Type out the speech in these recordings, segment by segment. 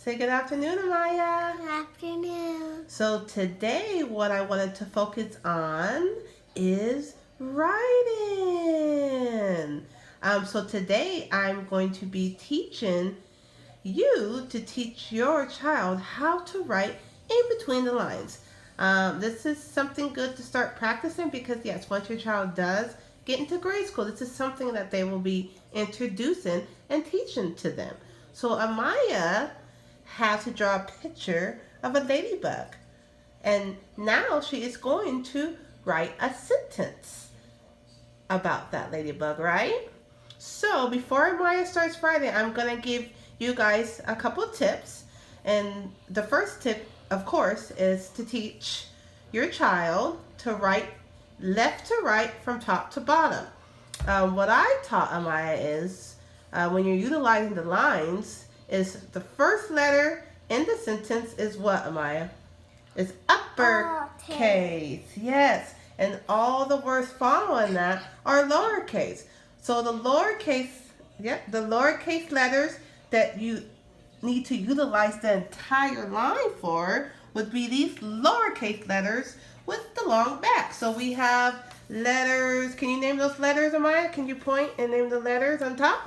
Say good afternoon, Amaya. Good afternoon. So today what I wanted to focus on is writing. So today I'm going to be teaching you to teach your child how to write in between the lines. This is something good to start practicing because yes, once your child does get into grade school, this is something that they will be introducing and teaching to them. So Amaya has to draw a picture of a ladybug. And now she is going to write a sentence about that ladybug, right? So before Maya starts writing, I'm going to give you guys a couple of tips. And the first tip, of course, is to teach your child to write left to right from top to bottom. What I taught Amaya is when you're utilizing the lines, is the first letter in the sentence is what, Amaya? It's uppercase. Yes. And all the words following that are lowercase. So the lowercase letters that you need to utilize the entire line for would be these lowercase letters with the long back. So we have letters. Can you name those letters, Amaya? Can you point and name the letters on top?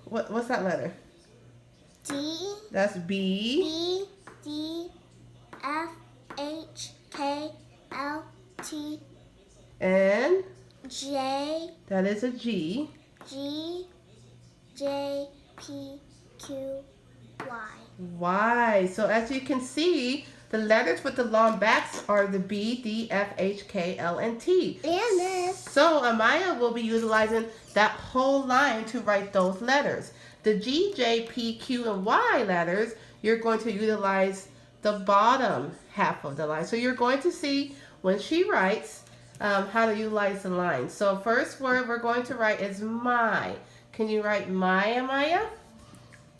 What's that letter? D. That's B. B, D, F, H, K, L, T. And J. that is a G. G, J, P, Q, Y. Y. So as you can see, the letters with the long backs are the B, D, F, H, K, L, and T. And this. So Amaya will be utilizing that whole line to write those letters. The G, J, P, Q, and Y letters, you're going to utilize the bottom half of the line. So you're going to see when she writes how to utilize the line. So first word we're going to write is my. Can you write my, Amaya?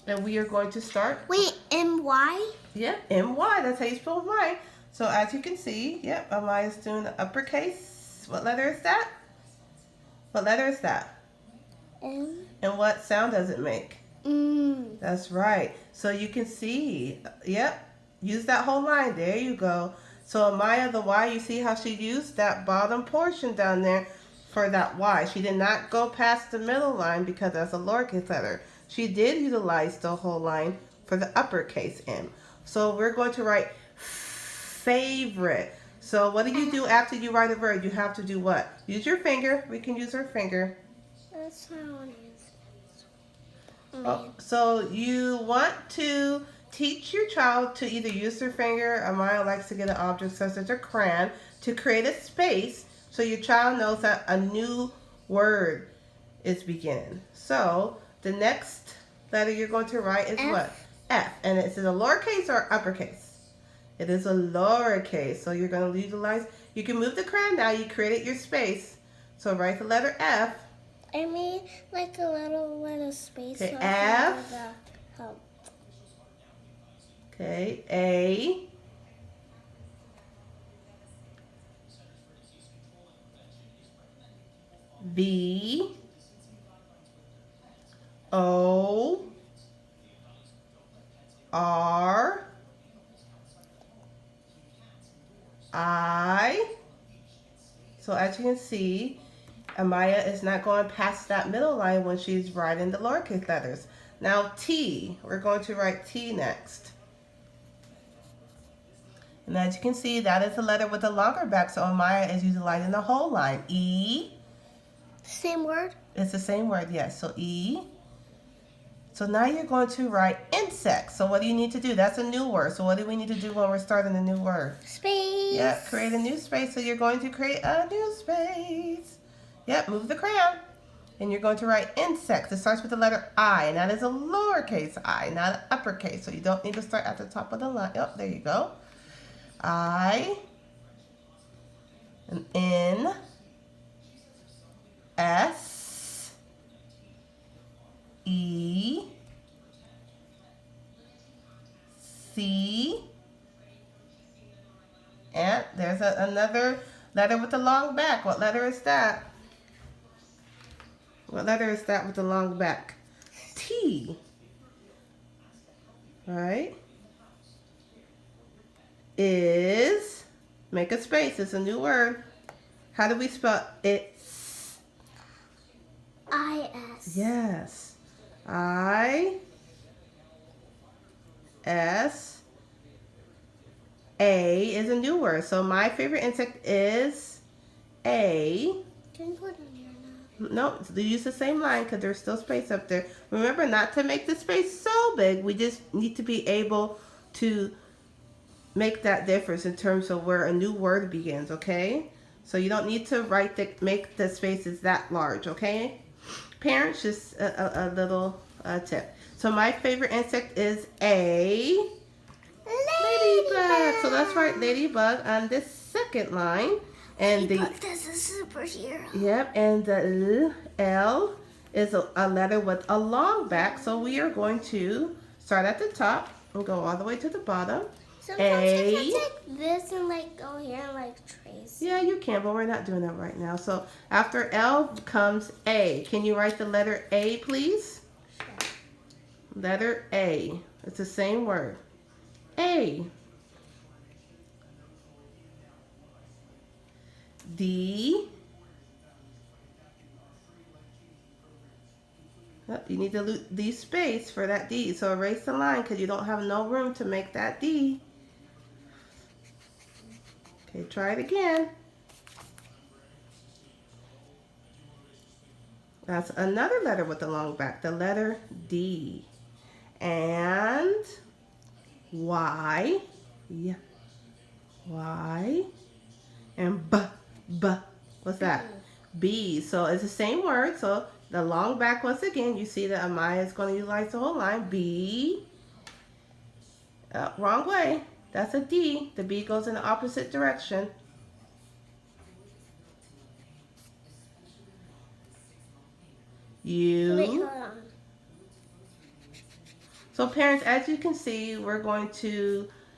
And we are going to start. Wait, M-Y? Yep, M-Y. That's how you spell my. So as you can see, yep, Amaya's doing the uppercase. What letter is that? What letter is that? M. And what sound does it make? Mm. That's right. So you can see, yep, use that whole line. There you go. So Amaya, the Y, you see how she used that bottom portion down there for that Y. She did not go past the middle line because that's a lowercase letter. She did utilize the whole line for the uppercase M. So we're going to write favorite. So what do you do after you write a word? You have to do what? Use your finger. We can use our finger. That's how it is. Oh, so you want to teach your child to either use their finger, Amaya likes to get an object such as a crayon, to create a space so your child knows that a new word is beginning. So the next letter you're going to write is F. what? F. And is it a lowercase or uppercase? It is a lowercase. So you're going to utilize, you can move the crayon now, you created your space. So write the letter F. I made like a little space. Okay, so F. Help. Okay, A. B. O. R. I. So as you can see, Amaya is not going past that middle line when she's writing the lowercase letters. Now T, we're going to write T next. And as you can see, that is a letter with a longer back, so Amaya is utilizing the whole line. E. Same word? It's the same word, yes. So E. So now you're going to write insect. So what do you need to do? That's a new word. So what do we need to do when we're starting a new word? Space. Yep, create a new space. So you're going to create a new space. Yep, move the crayon. And you're going to write insect. It starts with the letter I, and that is a lowercase I, not an uppercase. So you don't need to start at the top of the line. Oh, there you go. I, and N, S, E, C, and there's another letter with a long back. What letter is that? What letter is that with the long back? T. right, is, make a space, it's a new word. How do we spell it? I-S. Yes. I-S-A is a new word. So my favorite insect is a. Can you put it in here now? No, they use the same line because there's still space up there. Remember not to make the space so big. We just need to be able to make that difference in terms of where a new word begins, okay? So you don't need to make the spaces that large, okay? Parents, just a little tip. So my favorite insect is a ladybug. So that's right, ladybug on this second line. And Ladybug is a superhero. Yep, and the L is a letter with a long back. So we are going to start at the top and go all the way to the bottom. Sometimes I can take this and like go here and like trace. Yeah, you can, but we're not doing that right now. So after L comes A. Can you write the letter A, please? Sure. Letter A. It's the same word. A. D. Oh, you need to leave space for that D. So erase the line because you don't have no room to make that D. Okay, try it again. That's another letter with a long back, the letter D. And Y. Yeah. Y. And B. What's that? B. So it's the same word. So the long back, once again, you see that Amaya is going to utilize the whole line. B. Wrong way. That's a D. The B goes in the opposite direction. U. Wait, hold on. So parents, as you can see,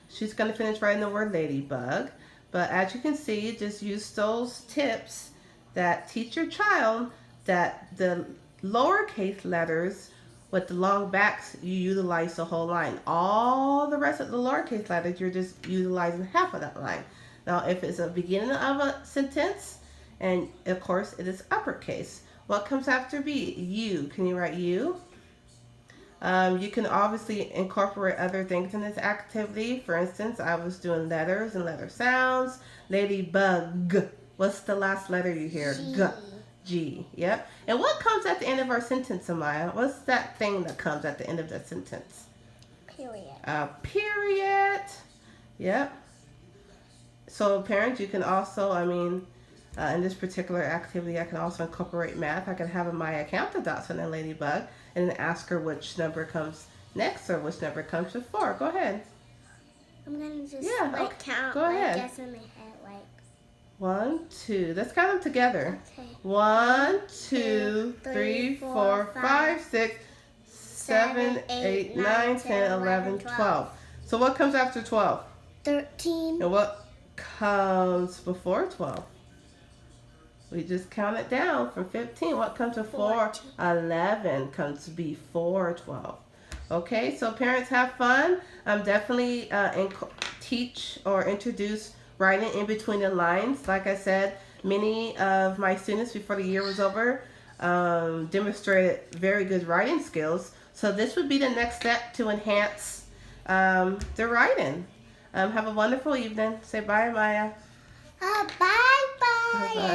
she's going to finish writing the word ladybug. But as you can see, just use those tips that teach your child that the lowercase letters with the long backs, you utilize the whole line. All the rest of the lowercase letters, you're just utilizing half of that line. Now, if it's a beginning of a sentence, and of course it is uppercase. What comes after B? U. Can you write U? You can obviously incorporate other things in this activity. For instance, I was doing letters and letter sounds. Ladybug. What's the last letter you hear? G. G. Yep. And what comes at the end of our sentence, Amaya? What's that thing that comes at the end of the sentence? Period. Period. Yep. So parents, you can also, in this particular activity, I can also incorporate math. I can have Amaya count the dots on the ladybug and then ask her which number comes next or which number comes before. Go ahead. I'm going to just okay. count. Go ahead. Guess in my head, 1, 2. Let's count them together. Okay. 1, 2, 3, 4, 5, 6, 7, 8, 9, 10, 11, 12. So what comes after 12? 13. And what comes before 12? We just count it down from 15. What comes before 11 comes before 12. Okay, so parents, have fun. Definitely teach or introduce writing in between the lines. Like I said, many of my students before the year was over demonstrated very good writing skills. So this would be the next step to enhance their writing. Have a wonderful evening. Say bye, Maya. Bye-bye. Bye.